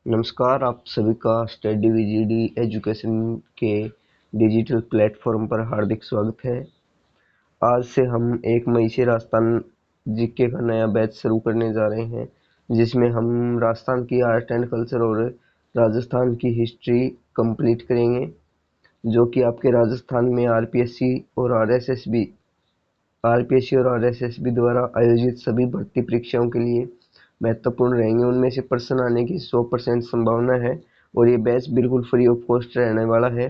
नमस्कार, आप सभी का स्टडी वीजीडी एजुकेशन के डिजिटल प्लेटफॉर्म पर हार्दिक स्वागत है। आज से हम 1 मई से राजस्थान जीके का नया बैच शुरू करने जा रहे हैं, जिसमें हम राजस्थान की आर्ट एंड कल्चर और राजस्थान की हिस्ट्री कंप्लीट करेंगे, जो कि आपके राजस्थान में आरपीएससी और आरएसएसबी द्वारा आयोजित सभी भर्ती परीक्षाओं के लिए महत्वपूर्ण रहेंगे। उनमें से प्रश्न आने की 100% संभावना है और ये बैच बिल्कुल फ्री ऑफ कॉस्ट रहने वाला है।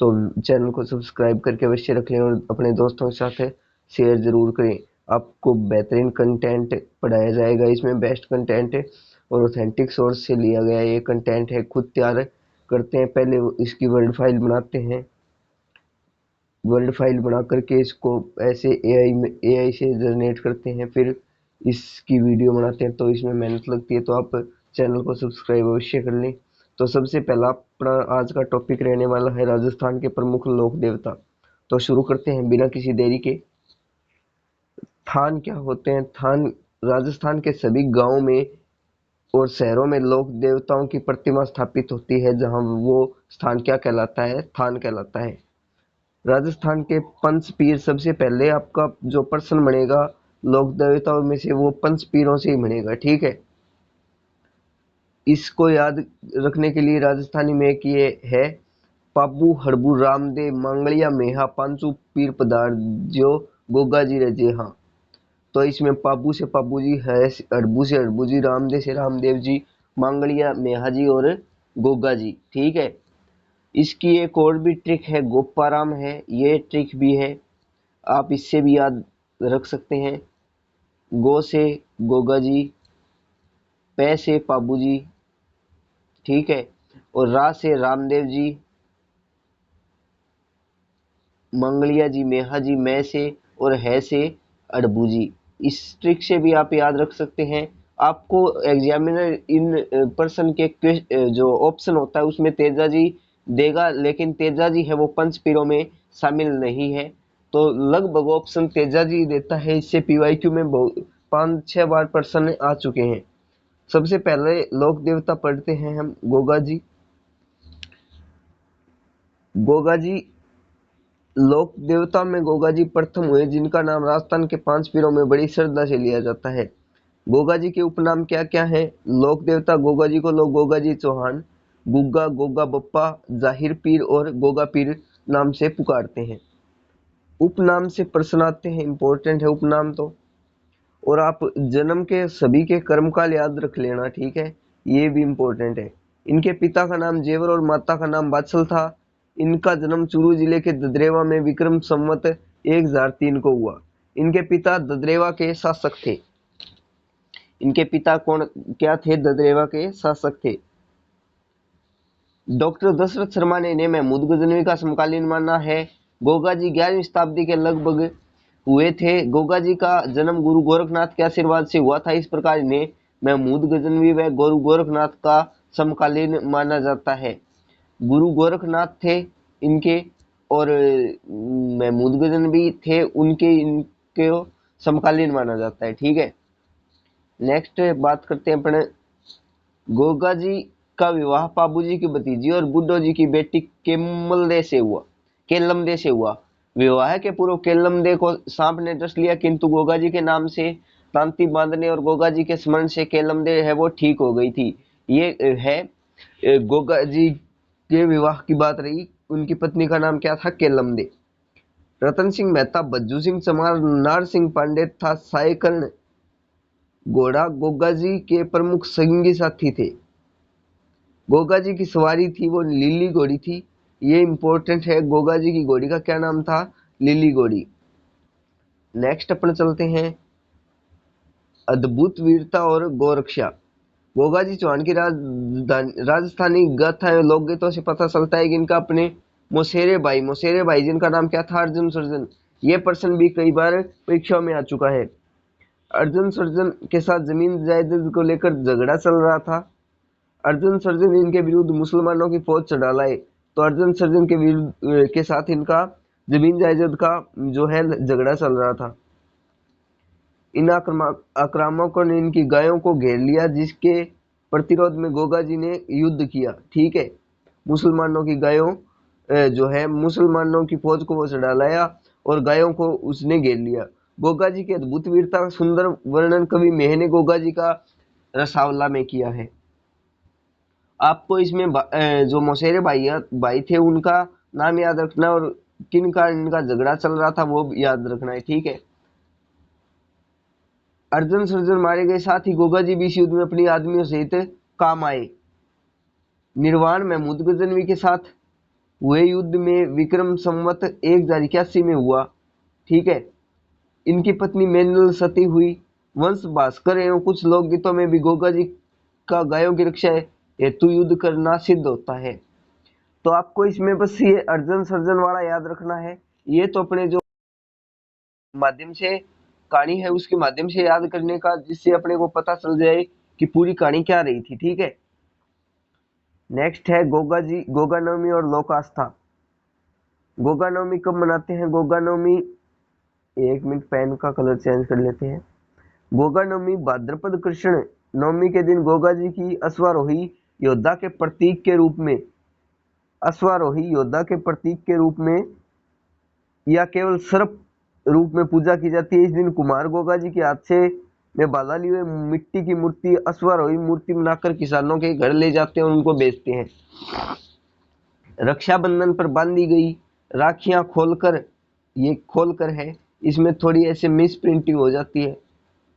तो चैनल को सब्सक्राइब करके अवश्य रखें और अपने दोस्तों के साथ शेयर जरूर करें। आपको बेहतरीन कंटेंट पढ़ाया जाएगा। इसमें बेस्ट कंटेंट है और ऑथेंटिक सोर्स से लिया गया ये कंटेंट है। खुद तैयार करते हैं, पहले इसकी वर्ड फाइल बनाते हैं। वर्ड फाइल बना करके इसको ऐसे एआई से जनरेट करते हैं, फिर इसकी वीडियो बनाते हैं। तो इसमें मेहनत लगती है, तो आप चैनल को सब्सक्राइब अवश्य कर लें। तो सबसे पहला अपना आज का टॉपिक रहने वाला है राजस्थान के प्रमुख लोक देवता। तो शुरू करते हैं बिना किसी देरी के। थान क्या होते हैं? थान राजस्थान के सभी गांवों में और शहरों में लोक देवताओं की प्रतिमा स्थापित होती है, जहां वो स्थान क्या कहलाता है? थान कहलाता है। राजस्थान के पंच पीर, सबसे पहले आपका जो प्रश्न बनेगा लोक देवताओं में से, वो पंच पीरों से ही बनेगा, ठीक है। इसको याद रखने के लिए राजस्थानी में एक ये है, पाबू हड़बू रामदेव मांगलिया मेहा पांचू पीर पदार जो गोगा जी रजे। हाँ, तो इसमें पाबू से पाबू जी है, हड़बू से हड़बू जी, रामदेव से रामदेव जी, मांगलिया मेहा जी और गोगा जी, ठीक है। इसकी एक और भी ट्रिक है, गोपाराम है, ये ट्रिक भी है, आप इससे भी याद रख सकते हैं। गो से गोगा जी, पै से पाबू जी, ठीक है, और रा से रामदेव जी, मंगलिया जी मेहा जी, मैं से और है से अड़बू जी। इस ट्रिक से भी आप याद रख सकते हैं। आपको एग्जामिनर इन पर्सन के जो ऑप्शन होता है उसमें तेजा जी देगा, लेकिन तेजा जी है वो पंच पीरों में शामिल नहीं है, तो लगभग ऑप्शन तेजा जी देता है। इससे पीवाईक्यू में 5-6 बार प्रश्न आ चुके हैं। सबसे पहले लोक देवता पढ़ते हैं हम, गोगा जी। गोगा जी लोक देवता में गोगा जी प्रथम हुए, जिनका नाम राजस्थान के 5 पीरों में बड़ी श्रद्धा से लिया जाता है। गोगा जी के उपनाम क्या क्या है? लोक देवता गोगा जी को लोग गोगा जी चौहान, गुग्गा, गोगा बप्पा, जाहिर पीर और गोगा पीर नाम से पुकारते हैं। उपनाम से प्रश्न आते हैं, इंपॉर्टेंट है उपनाम तो। और आप जन्म के सभी के कर्मकाल याद रख लेना, ठीक है, ये भी इम्पोर्टेंट है। इनके पिता का नाम जेवर और माता का नाम बादशाह था। इनका जन्म चूरू जिले के ददरेवा में विक्रम संवत 1003 को हुआ। इनके पिता ददरेवा के शासक थे। इनके पिता कौन क्या थे? ददरेवा के शासक थे। डॉक्टर दशरथ शर्मा ने इन्हें महमूद गजनवी का समकालीन माना है। गोगा जी 11वीं शताब्दी के लगभग हुए थे। गोगा जी का जन्म गुरु गोरखनाथ के आशीर्वाद से हुआ था। इस प्रकार इन्हें महमूद गजनवी व गुरु गोरखनाथ का समकालीन माना जाता है। गुरु गोरखनाथ थे इनके, और महमूद गजनवी थे उनके, इनके समकालीन माना जाता है, ठीक है। नेक्स्ट बात करते हैं अपने, गोगा जी का विवाह पाबू जी की भतीजी और बुड्ढो जी की बेटी केलमदे से हुआ। विवाह के पूर्व केलमदे को सांप ने डस लिया, किंतु गोगा जी के नाम से तांती बांधने और गोगा जी के स्मरण से केलमदे है वो ठीक हो गई थी। ये है गोगा जी के विवाह की बात रही। उनकी पत्नी का नाम क्या था? केलमदे। रतन सिंह मेहता, भज्जू सिंह चमार, नार सिंह पांडे था सायकर्ण घोड़ा गोगा जी के प्रमुख संगी साथी थे। गोगा जी की सवारी थी वो लीली घोड़ी थी। ये इंपॉर्टेंट है, गोगा जी की घोड़ी का क्या नाम था? लीली घोड़ी। नेक्स्ट अपन चलते हैं, अद्भुत वीरता और गौरक्षा। गोगा जी चौहान की राजस्थानी गाथा एवं लोकगीतों से पता चलता है कि इनका अपने मौसेरे भाई जिनका नाम क्या था? अर्जुन सर्जन। ये प्रश्न भी कई बार परीक्षा में आ चुका है। अर्जुन सर्जन के साथ जमीन जायदाद को लेकर झगड़ा चल रहा था। अर्जुन सर्जन इनके विरुद्ध मुसलमानों की फौज चढ़ा लाए, तो अर्जुन सर्जन के विरुद्ध के साथ इनका जमीन जायदाद का जो है झगड़ा चल रहा था। इन आक्रामकों ने इनकी गायों को घेर लिया, जिसके प्रतिरोध में गोगा जी ने युद्ध किया। ठीक है, मुसलमानों की गायों जो है मुसलमानों की फौज को वो चढ़ा लाया और गायों को उसने घेर लिया। गोगा जी की अद्भुत वीरता का सुंदर वर्णन कवि मेह ने गोगा जी का रसावला में किया है। आपको इसमें जो मौसेरे भाई थे उनका नाम याद रखना और किन का इनका झगड़ा चल रहा था वो याद रखना है। ठीक है, अर्जुन सर्जन मारे गए, साथ ही गोगा जी भी इस युद्ध में अपनी आदमियों सहित काम आए। निर्वाण महमूद गजनवी के साथ हुए युद्ध में विक्रम संवत 1081 में हुआ। ठीक है, इनकी पत्नी मेनुल सती हुई। वंश भास्कर एवं कुछ लोकगीतों में भी गोगा जी का गायों की रक्षा हेतु युद्ध करना सिद्ध होता है। तो आपको इसमें बस ये अर्जुन सर्जन वाला याद रखना है। ये तो अपने जो माध्यम से कहानी है उसके माध्यम से याद करने का, जिससे अपने को पता चल जाए कि पूरी कहानी क्या रही थी। ठीक है, नेक्स्ट है गोगा नवमी और लोक आस्था। गोगा नवमी कब मनाते हैं? गोगा नवमी, एक मिनट पेन का कलर चेंज कर लेते हैं। गोगा नवमी भाद्रपद कृष्ण नवमी के दिन गोगा जी की अश्वारोही योद्धा के प्रतीक के रूप में या केवल सर्प रूप में पूजा की जाती है। इस दिन कुमार गोगा जी के हाथ से में बाला लिए मिट्टी की मूर्ति अश्वारोही मूर्ति बनाकर किसानों के घर ले जाते हैं और उनको बेचते हैं। रक्षाबंधन पर बांधी गई राखियां खोलकर है, इसमें थोड़ी ऐसे मिस प्रिंटिंग हो जाती है,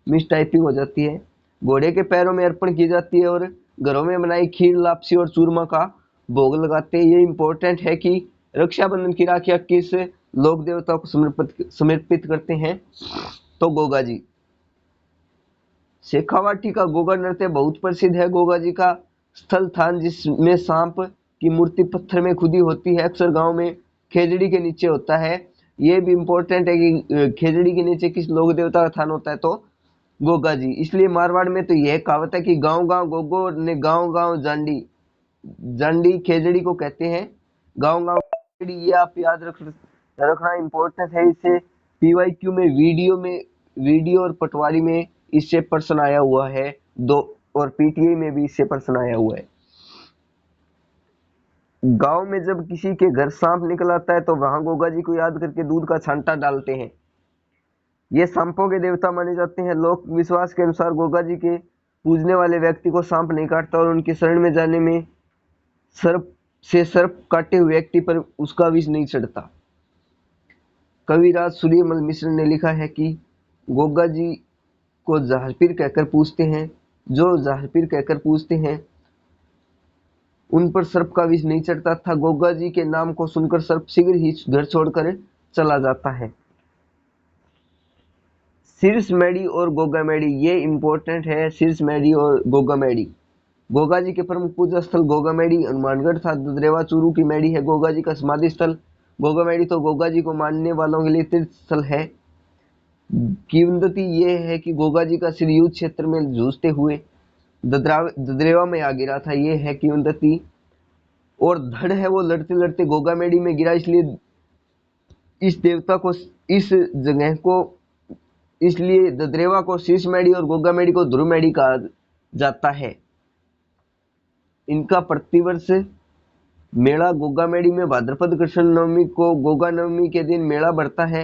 मिस टाइपिंग हो जाती है। घोड़े के पैरों में अर्पण की जाती है और घरों में बनाई खीर लापसी और चूरमा का भोग लगाते हैं। ये इंपॉर्टेंट है कि रक्षाबंधन की राखियां किस लोक देवता को समर्पित करते हैं? तो गोगा जी। शेखावाटी का गोगा नृत्य बहुत प्रसिद्ध है। गोगा जी का स्थल थान जिसमें सांप की मूर्ति पत्थर में खुदी होती है, अक्सर गांव में खेजड़ी के नीचे होता है। ये भी इंपॉर्टेंट है कि खेजड़ी के नीचे किस लोक देवता का थान होता है? तो गोगा जी। इसलिए मारवाड़ में तो यह कहावत है कि गांव गांव गोगो ने गांव गांव जांडी। जांडी खेजड़ी को कहते हैं, गांव गांव खेजड़ी। ये आप याद रखना इंपॉर्टेंट है। इससे पीवाईक्यू में वीडियो और पटवारी में इससे प्रश्न आया हुआ है दो, और पीटीआई में भी इससे प्रश्न आया हुआ है। गांव में जब किसी के घर सांप निकल आता है तो वहां गोगा जी को याद करके दूध का छांटा डालते हैं। ये सांपों के देवता माने जाते हैं। लोक विश्वास के अनुसार गोगा जी के पूजने वाले व्यक्ति को सांप नहीं काटता और उनकी शरण में जाने में सर्प काटे हुए व्यक्ति पर उसका विष नहीं चढ़ता। कविराज सूर्यमल मिश्र ने लिखा है कि गोगा जी को जहारपीर कहकर पूजते हैं उन पर सर्प का विष नहीं चढ़ता था। गोगा जी के नाम को सुनकर सर्प शीघ्र ही घर छोड़कर चला जाता है। शीर्ष मेडी और गोगा मेडी, ये इंपॉर्टेंट है। शीर्ष मेडी और गोगा मेडी। गोगा जी के प्रमुख पूजा स्थल गोगा मेडी हनुमानगढ़ था। ददरेवा चूरू की मेडी है गोगा जी का समाधि स्थल। गोगा मेडी तो गोगा जी को मानने वालों के लिए तीर्थ स्थल है। किंवदंती ये है कि गोगा जी का सिर युद्ध क्षेत्र में जूझते हुए ददरेवा में आ गिरा था, ये है किंवदंती। और धड़ है वो लड़ते लड़ते गोगा मेडी में गिरा, इसलिए इस देवता को इस जगह को इसलिए ददरेवा को शीर्ष मेडी और गोगा मेडी को ध्रुव मेडी कहा जाता है। इनका प्रतिवर्ष मेला गोगा मेडी में भाद्रपद कृष्ण नवमी को गोगा नवमी के दिन मेला बढ़ता है।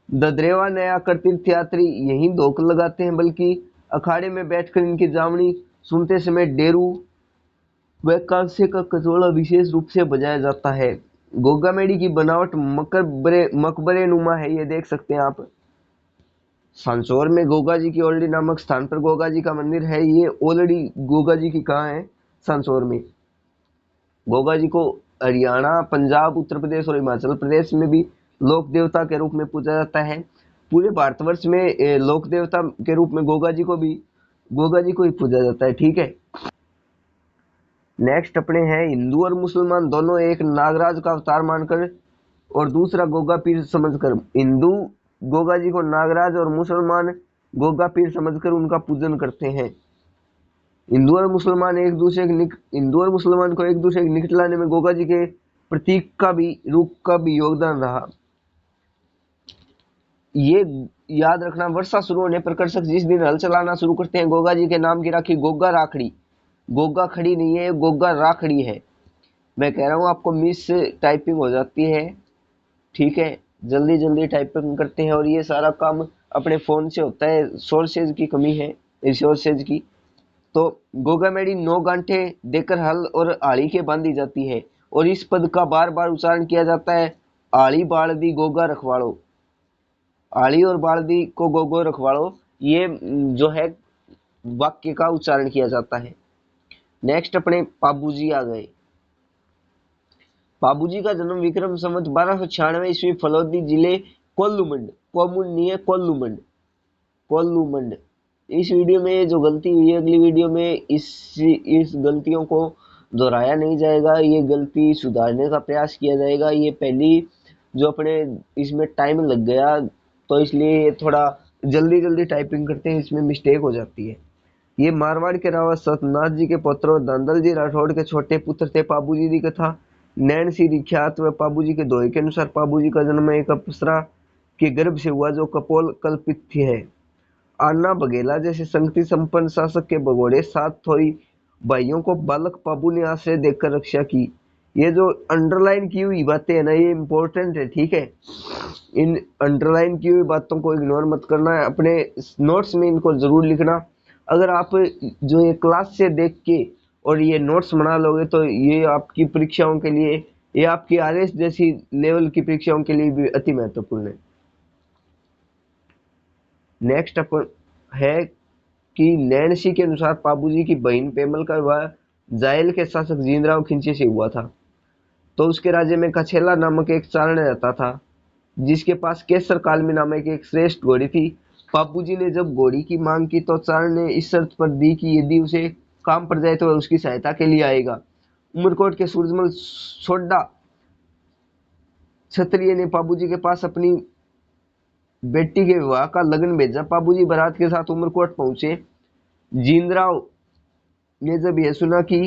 ददरेवा नया कर तीर्थयात्री यही धोख लगाते हैं, बल्कि अखाड़े में बैठकर इनकी जावनी सुनते समय डेरू व कांसे का कचौड़ा विशेष रूप से बजाया जाता है। गोगा मेडी की बनावट मकबरे नुमा है, ये देख सकते हैं आप। सांसौर में गोगा जी की ओल्डी नामक स्थान पर गोगा जी का मंदिर है। ये ओल्डी गोगा जी की कहाँ है? सांसौर में। गोगा जी को हरियाणा, पंजाब, उत्तर प्रदेश और हिमाचल प्रदेश में भी लोक देवता के रूप में पूजा जाता है। पूरे भारतवर्ष में लोक देवता के रूप में गोगा जी को ही पूजा जाता है। ठीक है, नेक्स्ट अपने हैं हिंदू और मुसलमान दोनों एक नागराज का अवतार मानकर और दूसरा गोगा पीर समझकर। हिंदू गोगा जी को नागराज और मुसलमान गोगा पीर समझकर उनका पूजन करते हैं। हिंदू और मुसलमान को एक दूसरे के निकट लाने में गोगा जी के प्रतीक का भी योगदान रहा। ये याद रखना, वर्षा शुरू होने पर कृषक जिस दिन हल चलाना शुरू करते हैं गोगा जी के नाम की राखी गोगा राखड़ी गोगा खड़ी नहीं है, गोगा रा खड़ी है। मैं कह रहा हूँ आपको मिस टाइपिंग हो जाती है, ठीक है। जल्दी जल्दी टाइपिंग करते हैं और ये सारा काम अपने फोन से होता है, सोर्सेज की कमी है, रिसोर्सेज की। तो गोगा मेडी 9 गांठे देकर हल और आड़ी के बांधी जाती है, और इस पद का बार बार उच्चारण किया जाता है, आड़ी बालदी गोगा रखवाड़ो। आड़ी और बालदी को गोगो रखवाड़ो, ये जो है वाक्य का उच्चारण किया जाता है। नेक्स्ट अपने पाबूजी आ गए। पाबूजी का जन्म विक्रम संवत 1296 ईस्वी फलोदी जिले कोल्लूमंड, कोमुंड नहीं है कोल्लूमंड, कोल्लूमंड। इस वीडियो में जो गलती हुई है, अगली वीडियो में इस गलतियों को दोहराया नहीं जाएगा, ये गलती सुधारने का प्रयास किया जाएगा। ये पहली जो अपने इसमें टाइम लग गया, तो इसलिए थोड़ा जल्दी जल्दी टाइपिंग करते हैं, इसमें मिस्टेक हो जाती है। ये मारवाड़ के राजा सतनाथ जी के पुत्र दांदल जी राठौड़ के छोटे पुत्र थे। पाबूजी की कथा नैन सी विख्यात व पाबूजी के दोहे के अनुसार पाबूजी का जन्म एक अप्सरा के गर्भ से हुआ, जो कपोल कल्पित थी है। अन्ना बघेला जैसे संगति संपन्न शासक के भगोड़े 7 थोड़ी भाइयों को बालक पाबू ने आश्रय देकर रक्षा की। ये जो अंडरलाइन की हुई बातें है ना, ये इम्पोर्टेंट है, ठीक है। इन अंडरलाइन की हुई बातों को इग्नोर मत करना है, अपने नोट्स में इनको जरूर लिखना। अगर आप जो ये क्लास से देख के और ये नोट्स बना लोगे, तो ये आपकी परीक्षाओं के लिए, ये आपकी आरएस जैसी लेवल की परीक्षाओं के लिए भी अति महत्वपूर्ण है। नेक्स्ट अपन है कि नैन्सी के अनुसार पाबूजी की बहन पेमल का विवाह जायल के शासक जींदराव खिंची से हुआ था। तो उसके राज्य में कछेला नामक एक चारण रहता था, जिसके पास केसर कालमी नामक एक श्रेष्ठ घोड़ी थी। पापूजी ने जब घोड़ी की मांग की, तो चारण ने इस शर्त पर दी कि यदि उसे काम पड़ जाए तो वह उसकी सहायता के लिए आएगा। उमरकोट के सूरजमल सोड्डा क्षत्रिय ने पाबूजी के पास अपनी बेटी के विवाह का लगन भेजा। पाबूजी बारात के साथ उमरकोट पहुंचे। जींदराव ने जब यह सुना कि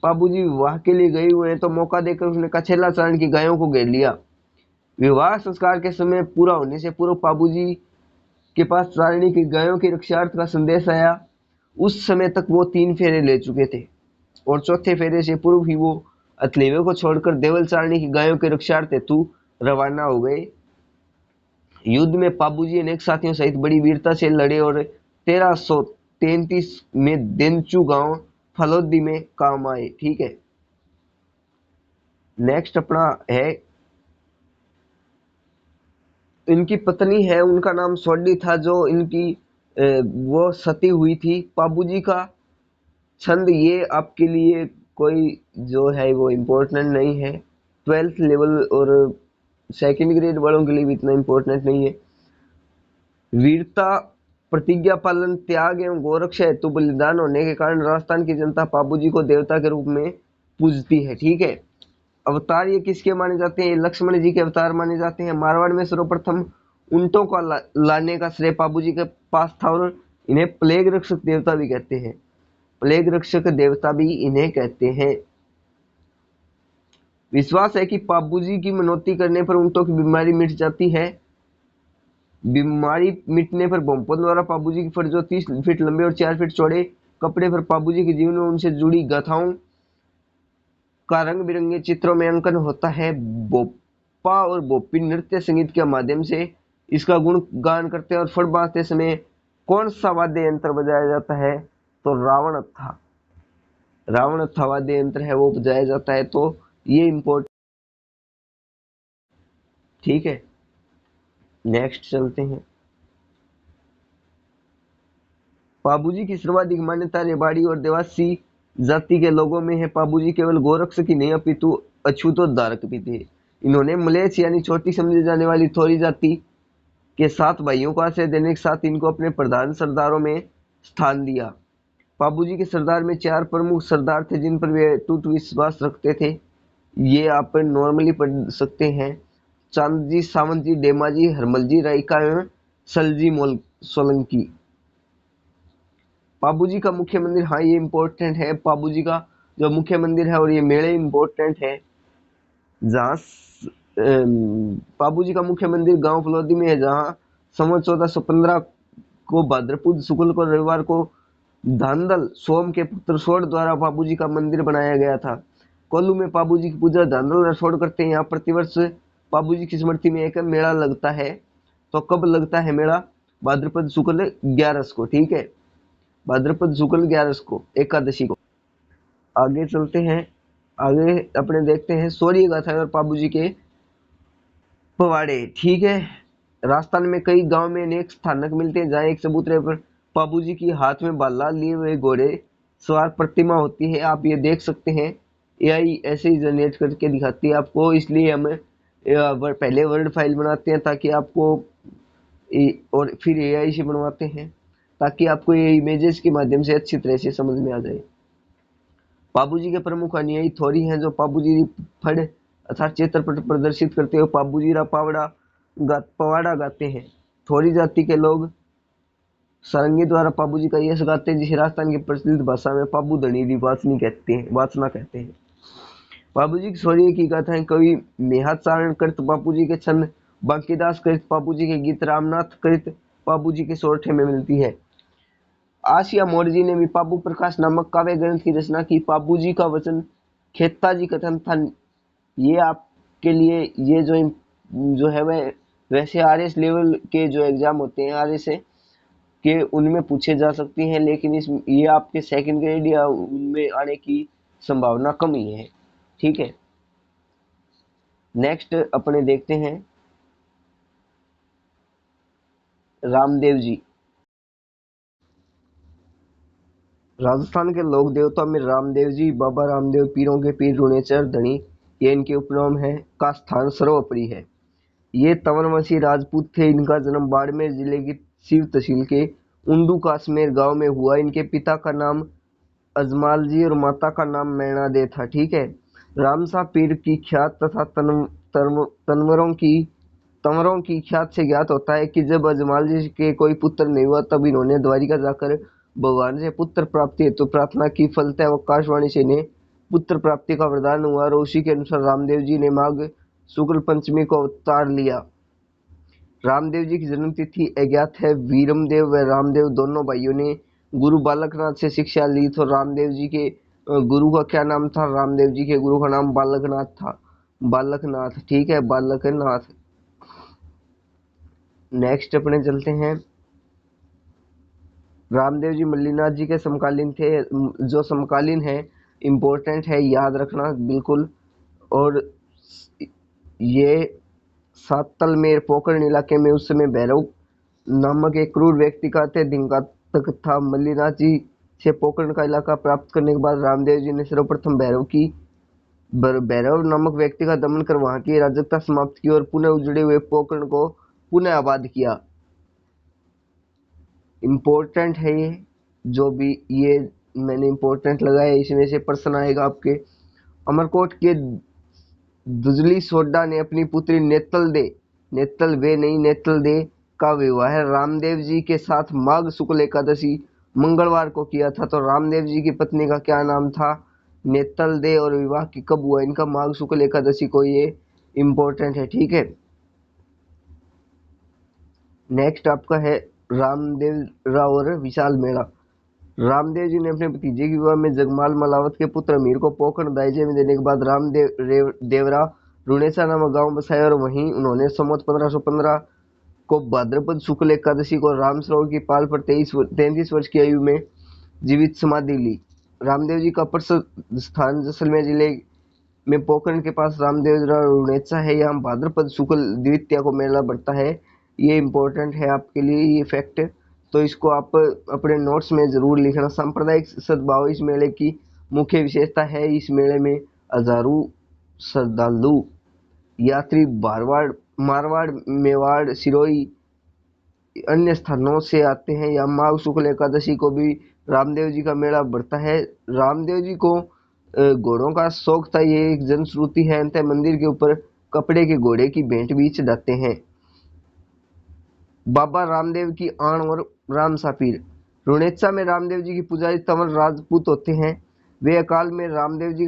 पाबूजी विवाह के लिए गए हुए हैं, तो मौका देकर उसने कछेला चारण की गायों को घेर लिया। विवाह संस्कार के समय पूरा होने से पूर्व पाबूजी के पास चारणी की गायों की रक्षार्थ का संदेश आया। उस समय तक वो 3 फेरे ले चुके थे, और चौथे फेरे से पूर्व ही वो अतलेवे को छोड़कर देवल चारणी की गायों के रक्षार्थ हेतु रवाना हो गए। युद्ध में पाबूजी अनेक साथियों सहित बड़ी वीरता से लड़े और 1333 में देनचू गांव फलोदी में काम आए, ठीक है। नेक्स्ट अपना है, इनकी पत्नी है, उनका नाम सोडी था, जो इनकी वो सती हुई थी। पाबूजी का छंद ये आपके लिए कोई जो है वो इम्पोर्टेंट नहीं है, 12th लेवल और सेकंड ग्रेड वालों के लिए भी इतना इम्पोर्टेंट नहीं है। वीरता, प्रतिज्ञा पालन, त्याग एवं गोरक्षा हेतु बलिदान होने के कारण राजस्थान की जनता पाबूजी को देवता के रूप में पूजती है, ठीक है। अवतार ये किसके माने जाते हैं? लक्ष्मण जी के अवतार माने जाते हैं। मारवाड़ में सर्वप्रथम ऊंटों का लाने का श्रेय पाबूजी के पास था, और इन्हें प्लेग रक्षक देवता भी कहते हैं। प्लेग रक्षक देवता भी इन्हें कहते हैं। विश्वास है कि पाबूजी की मनौती करने पर ऊंटों की बीमारी मिट जाती है। बीमारी मिटने पर भोंपन द्वारा पाबूजी की फट जो 30 फीट लंबे और 4 फीट चौड़े कपड़े पर पाबूजी के जीवन में उनसे जुड़ी गाथाओं का रंग बिरंगे चित्रों में अंकन होता है। बोपा और बोपी नृत्य संगीत के माध्यम से इसका गुणगान करते हैं। और फट बांधते समय कौन सा वाद्य यंत्र बजाया जाता है? तो रावण अत्था, रावण अत्था वाद्य यंत्र है वो बजाया जाता है। तो ये इम्पोर्टेंट, ठीक है। नेक्स्ट चलते हैं। पाबूजी की सर्वाधिक मान्यता रेवाड़ी और देवासी जाति के लोगों में है। पाबूजी केवल गोरक्षक ही नहीं अपितु अछूतोद्धारक भी थे। इन्होंने मलेच्छ यानी छोटी समझी जाने वाली थोड़ी जाति के 7 भाइयों को आश्रय देने के साथ इनको अपने प्रधान सरदारों में स्थान दिया। पाबूजी के सरदार में 4 प्रमुख सरदार थे, जिन पर वे अटूट विश्वास रखते थे। ये आप नॉर्मली पढ़ सकते हैं। चांदजी, सावंत जी, डेमाजी, हरमलजी, रायका एवं सलजी मोल सोलंकी। पाबूजी का मुख्य मंदिर, हाँ ये इम्पोर्टेंट है। पाबूजी का जो मुख्य मंदिर है और ये मेले इम्पोर्टेंट है। जहाँ पाबूजी का मुख्य मंदिर गांव फलोदी में है, जहाँ संवत 1415 को भाद्रपुद शुक्ल को रविवार को धांधल सोम के पुत्र सोड द्वारा बाबूजी का मंदिर बनाया गया था। कोल्लू में बाबूजी की पूजा धांधल रसोड़ करते हैं। यहाँ प्रतिवर्ष बाबूजी की स्मृति में एक मेला लगता है। तो कब लगता है मेला? भाद्रपद शुक्ल 11 को, ठीक है, भाद्रपद शुक्ल 11 को, एकादशी को। आगे चलते हैं, आगे अपने देखते हैं शौर्य गाथा और बाबूजी के पवाड़े, ठीक है। राजस्थान में कई गांव में अनेक स्थानक मिलते हैं जहाँ एक चबूतरे पर बाबूजी की हाथ में भाला लिए हुए घोड़े सवार प्रतिमा होती है। आप ये देख सकते हैं, एआई ऐसे ही जनरेट करके दिखाती है आपको, इसलिए हम पहले वर्ड फाइल बनाते हैं ताकि आपको और फिर एआई से बनवाते हैं ताकि आपको ये इमेजेस के माध्यम से अच्छी तरह से समझ में आ जाए। बाबूजी के प्रमुख अनुयायी थोरी हैं जो बाबूजी फड़ अर्थात चित्रपट प्रदर्शित करते हुए बाबूजी रा पवाड़ा गाते हैं। थोरी जाति के लोग सारंगी द्वारा बाबूजी का यश गाते हैं, जिसे राजस्थान की प्रचलित भाषा में पाबू धनी वाचनी कहते हैं, वाचना कहते हैं। बाबूजी की शौर्य की गाथाएं कवि मेहाचारण कृत बाबूजी के छंद बांकीदास कृत बाबूजी के गीत रामनाथ कृत बाबूजी के सोरठे में मिलती है। आसिया मोरजी ने भी पाबू प्रकाश नामक काव्य ग्रंथ की रचना की। बाबूजी का वचन खेताजी कथन था। ये आपके लिए ये जो है वह वैसे आरएस लेवल के जो एग्जाम होते हैं आरएस के उनमें पूछे जा सकती हैं, लेकिन इस ये आपके सेकंड ग्रेड या उनमें आने की संभावना कम ही है, ठीक है। नेक्स्ट अपने देखते हैं रामदेव जी। राजस्थान के लोक देवता में रामदेव जी, बाबा रामदेव, पीरों के पीर, रुणेचर धनी, ये इनके उपनाम है, का स्थान सर्वोपरि है। ये तंवरवंशी राजपूत थे। इनका जन्म बाड़मेर जिले की शिव तहसील के उंडू काश्मीर गांव में हुआ। इनके पिता का नाम अजमाल जी और माता का नाम मैणा दे था, ठीक है। रामसा पीर की ख्यात तथा तंवरों की ख्यात से ज्ञात होता है कि जब अजमाल जी के कोई पुत्र नहीं हुआ तब इन्होंने द्वारिका जाकर भगवान से पुत्र प्राप्ति हेतु तो प्रार्थना की। फलतः आकाशवाणी से इन्हें पुत्र प्राप्ति का वरदान हुआ और उसी के अनुसार रामदेव जी ने माघ शुक्ल पंचमी को अवतार लिया। रामदेव जी की जन्म तिथि अज्ञात है। वीरमदेव व रामदेव दोनों भाइयों ने गुरु बालकनाथ से शिक्षा ली। तो रामदेव जी के गुरु का क्या नाम था? रामदेव जी के गुरु का नाम बालकनाथ था, बालकनाथ, ठीक है, बालकनाथ। नेक्स्ट अपने चलते हैं, रामदेव जी मल्लीनाथ जी के समकालीन थे। जो समकालीन है इम्पोर्टेंट है, याद रखना बिल्कुल। और ये सातलमेर पोकरण इलाके में उस समय भैरव नामक एक क्रूर व्यक्ति का दिन का तक था। मल्लीनाथ जी से पोकरण का इलाका प्राप्त करने के बाद रामदेव जी ने सर्वप्रथम भैरव नामक व्यक्ति का दमन कर वहां की राजकता समाप्त की और पुनः उजड़े हुए पोकरण को पुनः आबाद किया। इम्पोर्टेंट है ये, जो भी ये मैंने इम्पोर्टेंट लगाया, इसमें से प्रश्न आएगा आपके। अमरकोट के दुजली सोड्डा ने अपनी पुत्री नेतल दे का विवाह रामदेव जी के साथ माघ शुक्ल एकादशी मंगलवार को किया था। तो रामदेव जी की पत्नी का क्या नाम था? नेतल दे। और विवाह की कब हुआ इनका? माघ शुक्ल एकादशी को। ये इम्पोर्टेंट है, ठीक है। नेक्स्ट आपका है रामदेव राव और विशाल मेला। रामदेव जी ने अपने भतीजे के विवाह में जगमाल मलावत के पुत्र अमीर को पोखरण दायजे में देने के बाद रामदेव देवरा रुणेसा नामक गांव बसाया और वहीं उन्होंने संवत 1515 को भाद्रपद शुक्ल एकादशी को राम सरोवर की पाल पर 33 वर्ष की आयु में जीवित समाधि ली। रामदेव जी का प्रसिद्ध स्थान जैसलमेर जिले में पोखरण के पास रामदेव रुणेसा है। यहाँ भाद्रपद शुक्ल द्वितीया को मेला बढ़ता है। ये इम्पोर्टेंट है आपके लिए ये फैक्ट, तो इसको आप अपने नोट्स में जरूर लिखना। सांप्रदायिक सद्भाव इस मेले की मुख्य विशेषता है। इस मेले में हजारों श्रद्धालु यात्री मारवाड़, मेवाड़, सिरोही अन्य स्थानों से आते हैं। या माघ शुक्ल एकादशी को भी रामदेव जी का मेला बढ़ता है। रामदेव जी को घोड़ों का शौक था। ये एक जनश्रुति है। अंत मंदिर के ऊपर कपड़े के घोड़े की भेंट भी चढ़ाते हैं। बाबा रामदेव की आण और रामसा पीर। रुणेचा में रामदेव जी की पुजारी तंवर राजपूत होते हैं। वे अकाल में रामदेव जी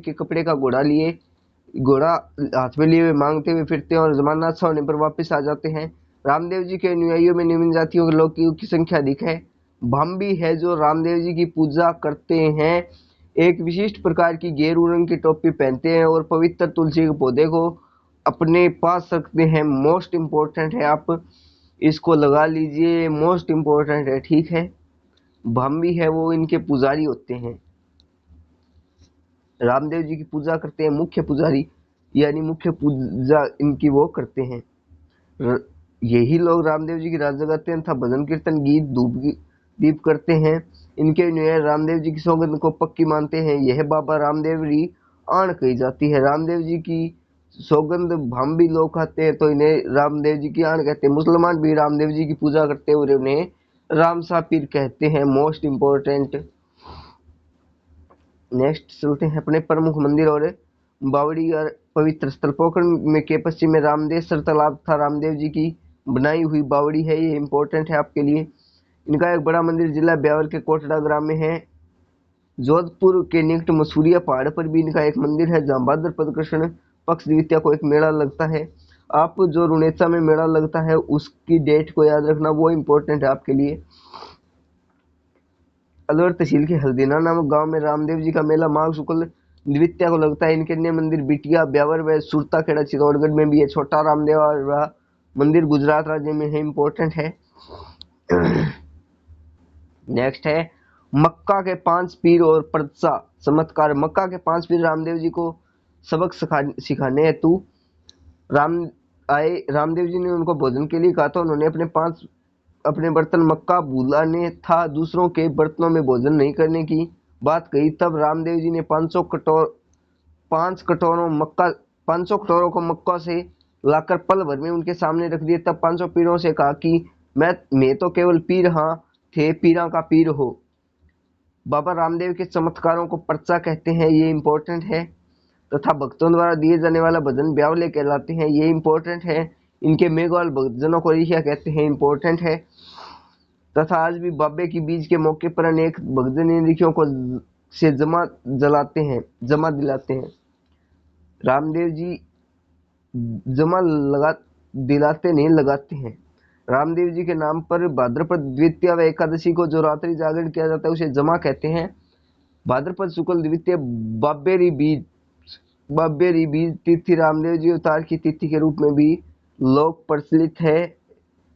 के कपड़े का घोड़ा हाथ में लिए हुए मांगते हुए फिरते हैं और जमाना अच्छा होने पर वापस आ जाते हैं। रामदेव जी के अनुयायियों में निम्न जातियों के लोगों की संख्या अधिक है। भांबी है जो रामदेव जी की पूजा करते हैं, एक विशिष्ट प्रकार की गेरू रंग की टोपी पहनते हैं और पवित्र तुलसी के पौधे को अपने पास रखते हैं। मोस्ट इम्पोर्टेंट है, आप इसको लगा लीजिए, मोस्ट इम्पोर्टेंट है, ठीक है। भांबी है वो इनके पुजारी होते हैं, रामदेव जी की पूजा करते हैं, मुख्य पुजारी यानी मुख्य पूजा इनकी वो करते हैं। यही लोग रामदेव जी की रात जगाते हैं तथा भजन कीर्तन गीत धूप दीप करते हैं। इनके अनुयायी रामदेव जी की सौगंध को पक्की मानते हैं। यह बाबा रामदेव री आण कही जाती है। रामदेव जी की सौगंध भांबी लोग खाते हैं तो इन्हें रामदेव जी की आण कहते हैं। मुसलमान भी रामदेव जी की पूजा करते हैं और उन्हें रामसा पीर कहते हैं। Most important. नेक्स्ट चलते हैं अपने प्रमुख मंदिर और बावड़ी और पवित्र स्थल। पोखरण में के पश्चिम में रामदेश्वर तालाब था। रामदेव जी की बनाई हुई बावड़ी है, ये इंपॉर्टेंट है आपके लिए। इनका एक बड़ा मंदिर जिला ब्यावर के कोटड़ा ग्राम में है। जोधपुर के निकट मसूरिया पहाड़ पर भी इनका एक मंदिर है जहाँ भाद्रपद कृष्ण पक्ष द्वितीया को एक मेला लगता है। आप जो रुनेचा में मेला लगता है उसकी डेट को याद रखना, वो इम्पोर्टेंट है आपके लिए। अलवर तहसील के हल्दीना नामक गांव में रामदेव जी का मेला माघ शुक्ल द्वितीया को लगता है। इनके अन्य मंदिर बिटिया ब्यावर व सुरता खेड़ा चित्तौड़गढ़ में भी है। छोटा रामदेव और मंदिर गुजरात राज्य में है, इंपॉर्टेंट है। नेक्स्ट है मक्का के 5 पीर और परसा चमत्कार। मक्का के 5 पीर रामदेव जी को सबक सिखाने हेतु रामदेव जी ने उनको भोजन के लिए कहा था। उन्होंने अपने बर्तन मक्का भूलाने था, दूसरों के बर्तनों में भोजन नहीं करने की बात कही। तब रामदेव जी ने 500 कटोरों को मक्का से लाकर पल भर में उनके सामने रख दिए। तब 500 पीरों से कहा कि मैं तो केवल पीर हाँ थे, पीरा का पीर हो। बाबा रामदेव के चमत्कारों को पर्चा कहते हैं, ये इंपॉर्टेंट है। तथा भक्तों द्वारा दिए जाने वाला भजन ब्यावले कहलाते हैं, ये इंपॉर्टेंट है। इनके मेघवाल भक्तजनों को रिहिया कहते हैं, इंपॉर्टेंट है। तथा आज भी बाबे की बीज के मौके पर अनेक भक्तजन इन रिखियों को से जमा दिलाते हैं। रामदेव जी जमा लगा दिलाते नहीं, लगाते हैं। रामदेव जी के नाम पर भाद्रपद द्वितीया व एकादशी को जो रात्रि जागरण किया जाता है उसे जमा कहते हैं। भाद्रपद शुक्ल द्वितीय बाबेरी बीज तिथि रामदेव जी अवतार की तिथि के रूप में भी लोक प्रचलित है।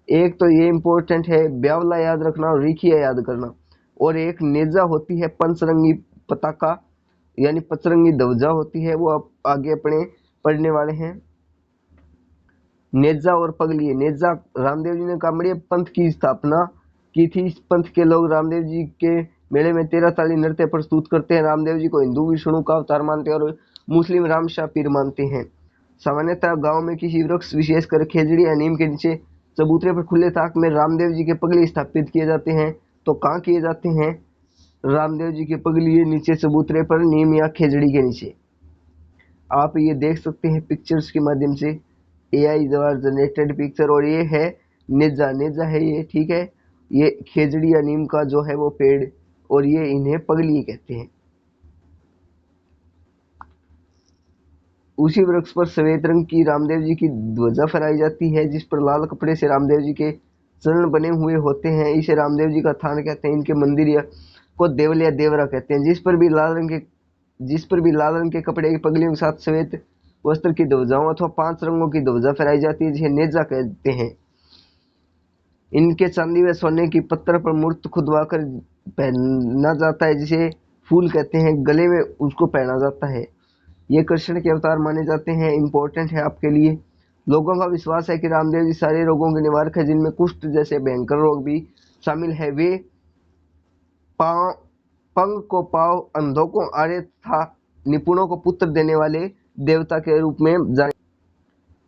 एक तो ये इंपॉर्टेंट है, ब्यावला याद रखना और रिखिया याद करना। और एक नेजा होती है पंचरंगी पताका यानी पचरंगी ध्वजा होती है, वो आप आगे अपने पढ़ने वाले हैं। नेजा और पगली। नेजा रामदेव जी ने कामड़िया पंथ की स्थापना की थी। इस पंथ के लोग रामदेव जी के मेले में 13 ताली नृत्य प्रस्तुत करते हैं। रामदेव जी को हिंदू विष्णु का अवतार मानते हैं और मुस्लिम रामशाह पीर मानते हैं। सामान्यतः गांव में किसी वृक्ष विशेषकर खेजड़ी या नीम के नीचे चबूतरे पर खुले ताक में रामदेव जी के पगली स्थापित किए जाते हैं। तो कहाँ किए जाते हैं रामदेव जी के पगली? नीचे चबूतरे पर, नीम या खेजड़ी के नीचे। आप ये देख सकते हैं पिक्चर्स के माध्यम से, AI द्वारा जनरेटेड पिक्चर। और ये है नेजा है ये, ठीक है। ये खेजड़ी या नीम का जो है वो पेड़, और ये इन्हें पगली कहते हैं। उसी वृक्ष पर सफेद रंग की रामदेव जी की ध्वजा फहराई जाती है जिस पर लाल कपड़े से रामदेव जी के चरण बने हुए होते हैं। इसे रामदेव जी का थान कहते हैं। इनके मंदिर या को देवल या देवरा कहते हैं। जिस पर भी लाल रंग के कपड़े की पगलियों के साथ सफेद वस्त्र की ध्वजाओं अथवा 5 रंगों की ध्वजा फहराई जाती है जिसे नेजा कहते हैं। इनके चांदी व सोने की पत्थर पर मूर्त खुदवाकर पहना जाता है जिसे फूल कहते हैं। गले में उसको पहना जाता है। ये कृष्ण के अवतार माने जाते हैं, इंपॉर्टेंट है आपके लिए। लोगों का विश्वास है कि रामदेव जी सारे रोगों के निवारक है जिनमें कुष्ठ जैसे भयंकर रोग भी शामिल है। वे पंग को पाव, अंधों को आर्य था, निपुणों को पुत्र देने वाले देवता के रूप में जाने।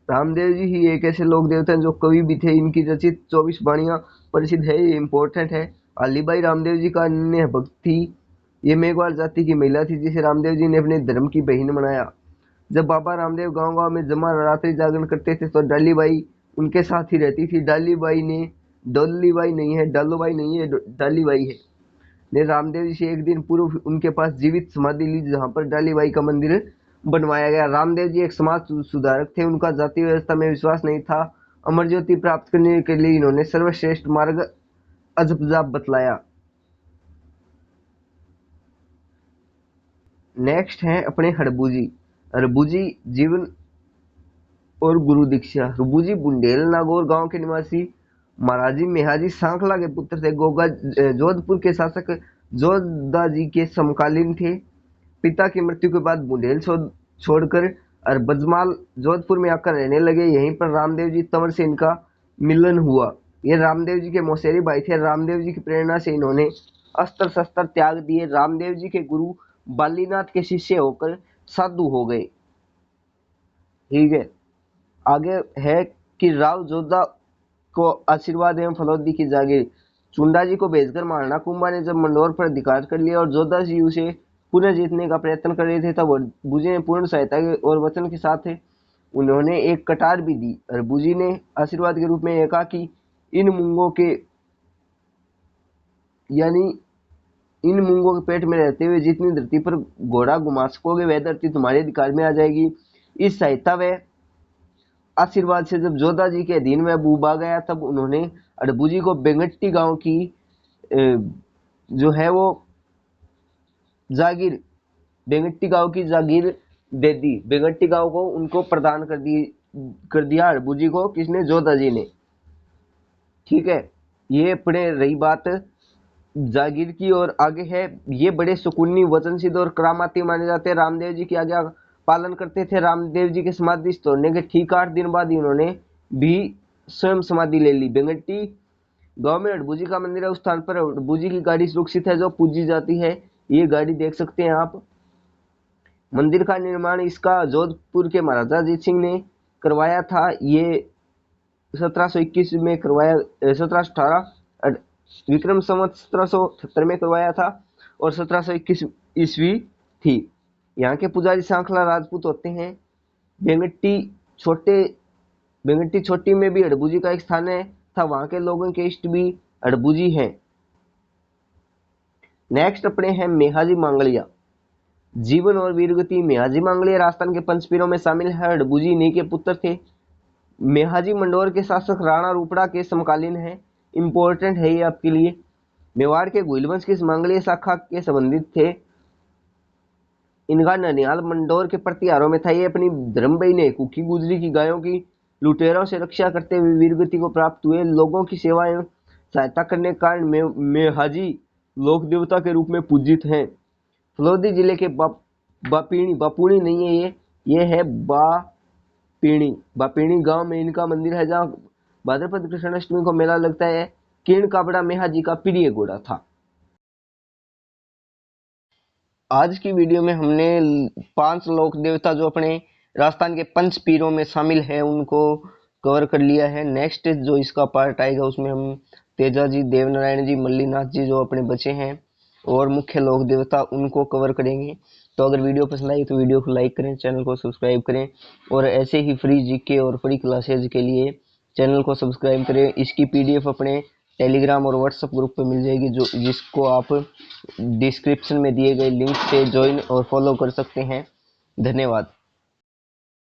रामदेव जी ही एक ऐसे लोक देवता हैं जो कवि भी थे। इनकी रचित 24 वाणियां प्रसिद्ध है, ये इंपॉर्टेंट है। अलीबाई रामदेव जी का अन्य भक्त थी। ये मेघवाल जाति की महिला थी जिसे रामदेव जी ने अपने धर्म की बहन बनाया। जब बाबा रामदेव गांव में जमा रात्रि जागरण करते थे तो डालीबाई उनके साथ ही रहती थी। डालीबाई नहीं है, डालीबाई है ने रामदेव जी से एक दिन पूर्व उनके पास जीवित समाधि ली जहां पर डालीबाई का मंदिर बनवाया गया। रामदेव जी एक समाज सुधारक थे। उनका जाति व्यवस्था में विश्वास नहीं था। अमर ज्योति प्राप्त करने के लिए इन्होंने सर्वश्रेष्ठ मार्ग अजब बतलाया। नेक्स्ट है अपने हड़बूजी। हड़बूजी जीवन और गुरु दीक्षा। हड़बूजी बुंदेल नागौर गांव के निवासी महाराजी मेहाजी सांखला के पुत्र थे। गोगा जोधपुर के शासक जोधाजी के समकालीन थे। पिता की मृत्यु के बाद बुंदेल छोड़कर और बजमाल जोधपुर में आकर रहने लगे। यहीं पर रामदेव जी तंवर से इनका मिलन हुआ। ये रामदेव जी के मौसेरी भाई थे। रामदेव जी की प्रेरणा से इन्होंने अस्त्र शस्त्र त्याग दिए। रामदेव जी के गुरु बालीनाथ के शिष्य होकर साधु हो गए। ठीक है, आगे है कि राव जोधा को आशीर्वाद एवं फलौदी की जागीर। चुंडा जी को भेजकर महाराणा कुंभा ने जब मंडोर पर अधिकार कर लिया और जोधा जी उसे पुनः जीतने का प्रयत्न कर रहे थे, तब हरबूजी ने पूर्ण सहायता और वचन के साथ उन्होंने एक कटार भी दी। हरबूजी ने आशीर्वाद के रूप में यह कहा कि इन मूंगों के यानी इन मूंगों के पेट में रहते हुए जितनी धरती पर घोड़ा घुमा सकोगे वह धरती तुम्हारे अधिकार में आ जाएगी। इस सहायता व आशीर्वाद से जब जोधा जी के अधीन में बूबा गया, तब उन्होंने हड़बूजी को बेंगट्टी गांव की जो है वो जागीर, बेंगट्टी गांव की जागीर दे दी। बेंगट्टी गांव को उनको प्रदान कर दिया हड़बूजी को। किसने? जोधा जी ने। ठीक है, ये अपने रही बात जागीर की। और आगे है, ये बड़े सुकूनी वचनसिद्ध और करामाती माने जाते हैं। रामदेव जी की आज्ञा पालन करते थे। रामदेव जी के समाधि तोड़ने के ठीक 8 दिन बाद इन्होंने भी स्वयं समाधि ले ली। बेंगट्टी गांव में हड़बूजी का मंदिर है। उस स्थान पर हड़बूजी की गाड़ी सुरक्षित है जो पूजी जाती है। ये गाड़ी देख सकते हैं आप। मंदिर का निर्माण इसका जोधपुर के महाराजा अजीत सिंह ने करवाया था। ये 1721 में करवाया, 1718 विक्रम संवत 1773 में करवाया था और 1721 ईस्वी थी। यहाँ के पुजारी सांखला राजपूत होते हैं। बेंगट्टी छोटी में भी हड़बूजी का एक स्थान है था। वहां के लोगों के इष्ट भी हड़बूजी हैं। नेक्स्ट अपने हैं मेहाजी मांगलिया। जीवन और वीरगति। मेहाजी मांगलिया राजस्थान के पंचपीरों में शामिल है। हड़बूजी इन्हीं के पुत्र थे। मेहाजी मंडोर के शासक राणा रूपड़ा के समकालीन है। इंपॉर्टेंट है ये आपके लिए। मेवाड़ के गुइल वंश की मांगलिया शाखा के संबंधित थे। इनका ननिहाल मंडोर के प्रतिहारों में था। ये अपनी धर्मबई ने कुकी गुजरी की गायों की लुटेरों से रक्षा करते हुए वीरगति को प्राप्त हुए। लोगों की सेवा एवं सहायता करने के कारण मेहाजी लोक देवता के रूप में पूजित हैं। फलौदी जिले के बापुणी नहीं है ये है बापीणी गांव में इनका मंदिर है, जहाँ भाद्रपद कृष्ण अष्टमी को मेला लगता है। किरण काबड़ा मेहाजी का प्रिय घोड़ा था। आज की वीडियो में हमने 5 लोक देवता जो अपने राजस्थान के पंच पीरों में शामिल है उनको कवर कर लिया है। नेक्स्ट जो इसका पार्ट आएगा उसमें हम तेजा जी, देवनारायण जी, मल्लीनाथ जी जो अपने बचे हैं और मुख्य लोक देवता उनको कवर करेंगे। तो अगर वीडियो पसंद आई तो वीडियो को लाइक करें, चैनल को सब्सक्राइब करें और ऐसे ही फ्री जीके और फ्री क्लासेज के लिए चैनल को सब्सक्राइब करें। इसकी पीडीएफ अपने टेलीग्राम और व्हाट्सएप ग्रुप पे मिल जाएगी जिसको आप डिस्क्रिप्शन में दिए गए लिंक से ज्वाइन और फॉलो कर सकते हैं। धन्यवाद।